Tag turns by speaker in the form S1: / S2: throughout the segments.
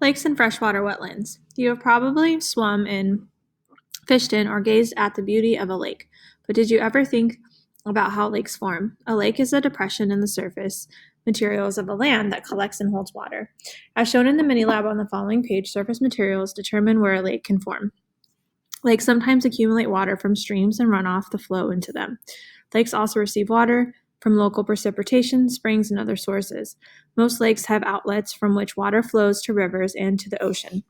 S1: Lakes and freshwater wetlands. You have probably swum in, fished in, or gazed at the beauty of a lake. But did you ever think about how lakes form? A lake is a depression in the surface materials of a land that collects and holds water. As shown in the mini lab on the following page, surface materials determine where a lake can form. Lakes sometimes accumulate water from streams and run off the flow into them. Lakes also receive water from local precipitation, springs, and other sources. Most lakes have outlets from which water flows to rivers and to the ocean.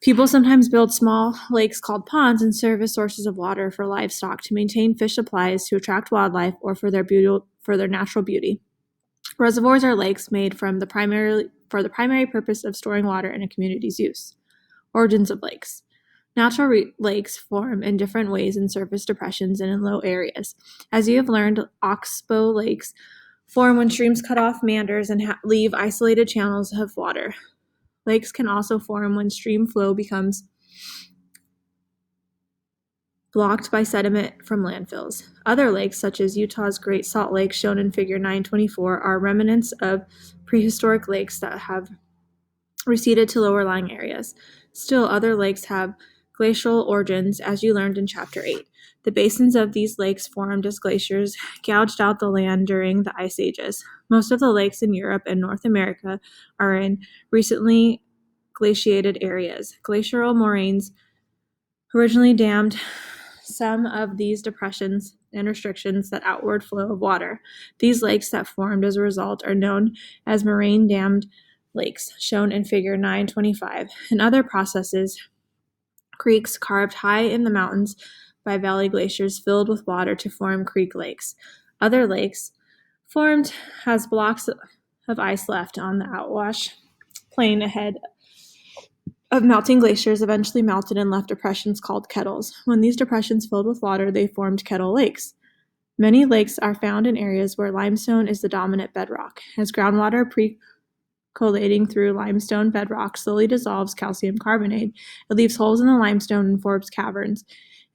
S1: People sometimes build small lakes called ponds and serve as sources of water for livestock, to maintain fish supplies, to attract wildlife, or for their natural beauty. Reservoirs are lakes made for the primary purpose of storing water in a community's use. Origins of lakes. Natural lakes form in different ways in surface depressions and in low areas. As you have learned, oxbow lakes form when streams cut off meanders and leave isolated channels of water. Lakes can also form when stream flow becomes blocked by sediment from landfills. Other lakes, such as Utah's Great Salt Lake, shown in Figure 924, are remnants of prehistoric lakes that have receded to lower-lying areas. Still, other lakes have glacial origins, as you learned in Chapter 8. The basins of these lakes formed as glaciers gouged out the land during the ice ages. Most of the lakes in Europe and North America are in recently glaciated areas. Glacial moraines originally dammed some of these depressions and restrictions that outward flow of water. These lakes that formed as a result are known as moraine dammed lakes, shown in Figure 925. In other processes, creeks carved high in the mountains by valley glaciers filled with water to form creek lakes. Other lakes formed as blocks of ice left on the outwash plain ahead of melting glaciers eventually melted and left depressions called kettles. When these depressions filled with water, they formed kettle lakes. Many lakes are found in areas where limestone is the dominant bedrock. As groundwater percolating through limestone bedrock slowly dissolves calcium carbonate, it leaves holes in the limestone and forms caverns.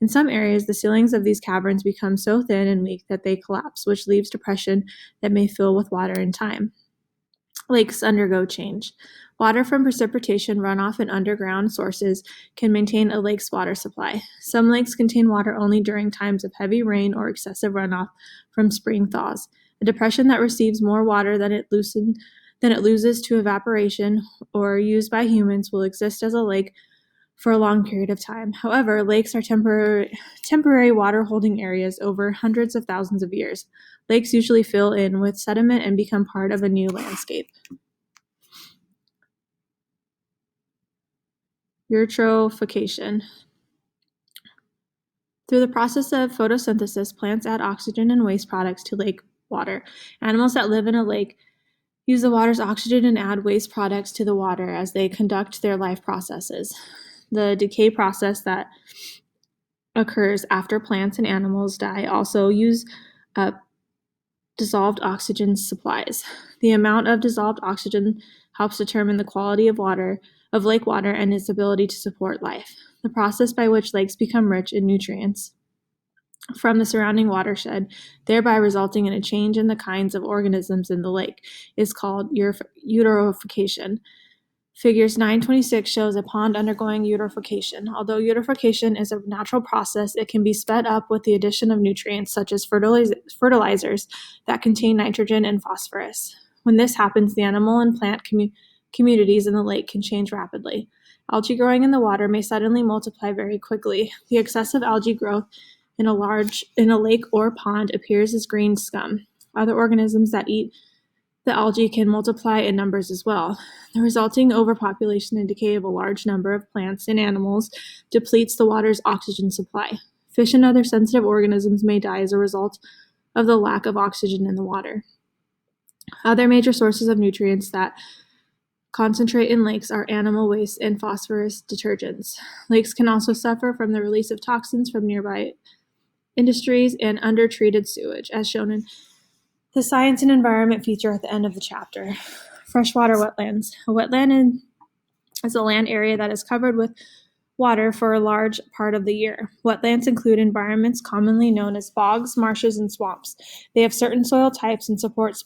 S1: In some areas, the ceilings of these caverns become so thin and weak that they collapse, which leaves depression that may fill with water in time. Lakes undergo change. Water from precipitation, runoff, and underground sources can maintain a lake's water supply. Some lakes contain water only during times of heavy rain or excessive runoff from spring thaws. A depression that receives more water than it loses to evaporation or used by humans will exist as a lake for a long period of time. However, lakes are temporary water-holding areas over hundreds of thousands of years. Lakes usually fill in with sediment and become part of a new landscape. Eutrophication. Through the process of photosynthesis, plants add oxygen and waste products to lake water. Animals that live in a lake use the water's oxygen and add waste products to the water as they conduct their life processes. The decay process that occurs after plants and animals die also use up dissolved oxygen supplies. The amount of dissolved oxygen helps determine the quality of lake water and its ability to support life. The process by which lakes become rich in nutrients from the surrounding watershed, thereby resulting in a change in the kinds of organisms in the lake, is called eutrophication. Figures 926 shows a pond undergoing eutrophication. Although eutrophication is a natural process, it can be sped up with the addition of nutrients such as fertilizers that contain nitrogen and phosphorus. When this happens, the animal and plant communities in the lake can change rapidly. Algae growing in the water may suddenly multiply very quickly. The excessive algae growth in a lake or pond appears as green scum. Other organisms that eat the algae can multiply in numbers as well. The resulting overpopulation and decay of a large number of plants and animals depletes the water's oxygen supply. Fish and other sensitive organisms may die as a result of the lack of oxygen in the water. Other major sources of nutrients that concentrate in lakes are animal waste and phosphorus detergents. Lakes can also suffer from the release of toxins from nearby industries and undertreated sewage, as shown in the Science and Environment feature at the end of the chapter. Freshwater wetlands. A wetland is a land area that is covered with water for a large part of the year. Wetlands include environments commonly known as bogs, marshes, and swamps. They have certain soil types and support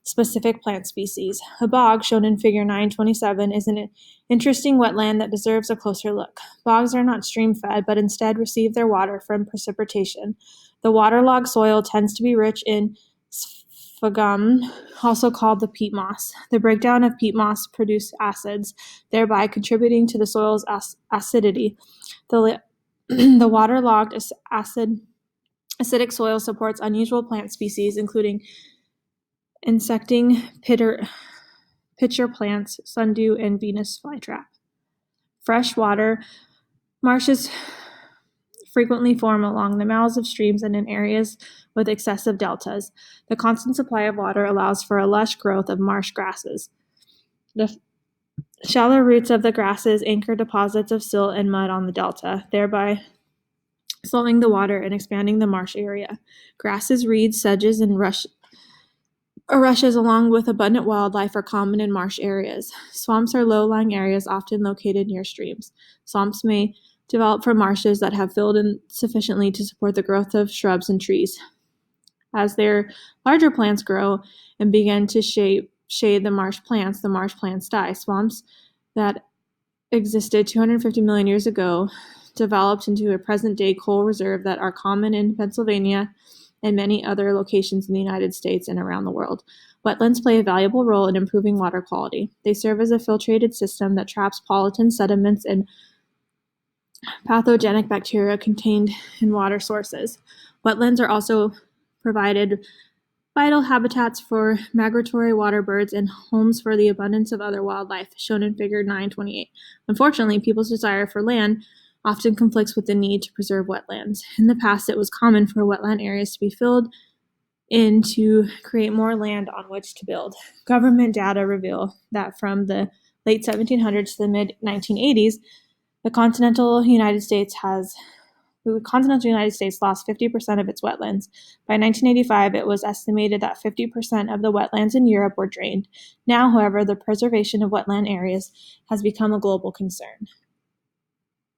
S1: specific plant species. A bog, shown in Figure 927, is an interesting wetland that deserves a closer look. Bogs are not stream-fed, but instead receive their water from precipitation. The waterlogged soil tends to be rich in sphagm, also called the peat moss. The breakdown of peat moss produces acids, thereby contributing to the soil's acidity. The waterlogged acidic soil supports unusual plant species, including insecting pitcher plants, sundew, and Venus flytrap. Freshwater marshes frequently form along the mouths of streams and in areas with excessive deltas. The constant supply of water allows for a lush growth of marsh grasses. The shallow roots of the grasses anchor deposits of silt and mud on the delta, thereby slowing the water and expanding the marsh area. Grasses, reeds, sedges, and rushes, along with abundant wildlife, are common in marsh areas. Swamps are low-lying areas often located near streams. Swamps may develop from marshes that have filled in sufficiently to support the growth of shrubs and trees. As their larger plants grow and begin to shade the marsh plants die. Swamps that existed 250 million years ago developed into a present-day coal reserve that are common in Pennsylvania and many other locations in the United States and around the world. Wetlands play a valuable role in improving water quality. They serve as a filtrated system that traps pollutants, sediments, and pathogenic bacteria contained in water sources. Wetlands are also provided vital habitats for migratory water birds and homes for the abundance of other wildlife, shown in Figure 928. Unfortunately, people's desire for land often conflicts with the need to preserve wetlands. In the past, it was common for wetland areas to be filled in to create more land on which to build. Government data reveal that from the late 1700s to the mid-1980s, the continental United States lost 50% of its wetlands. By 1985, it was estimated that 50% of the wetlands in Europe were drained. Now, however, the preservation of wetland areas has become a global concern.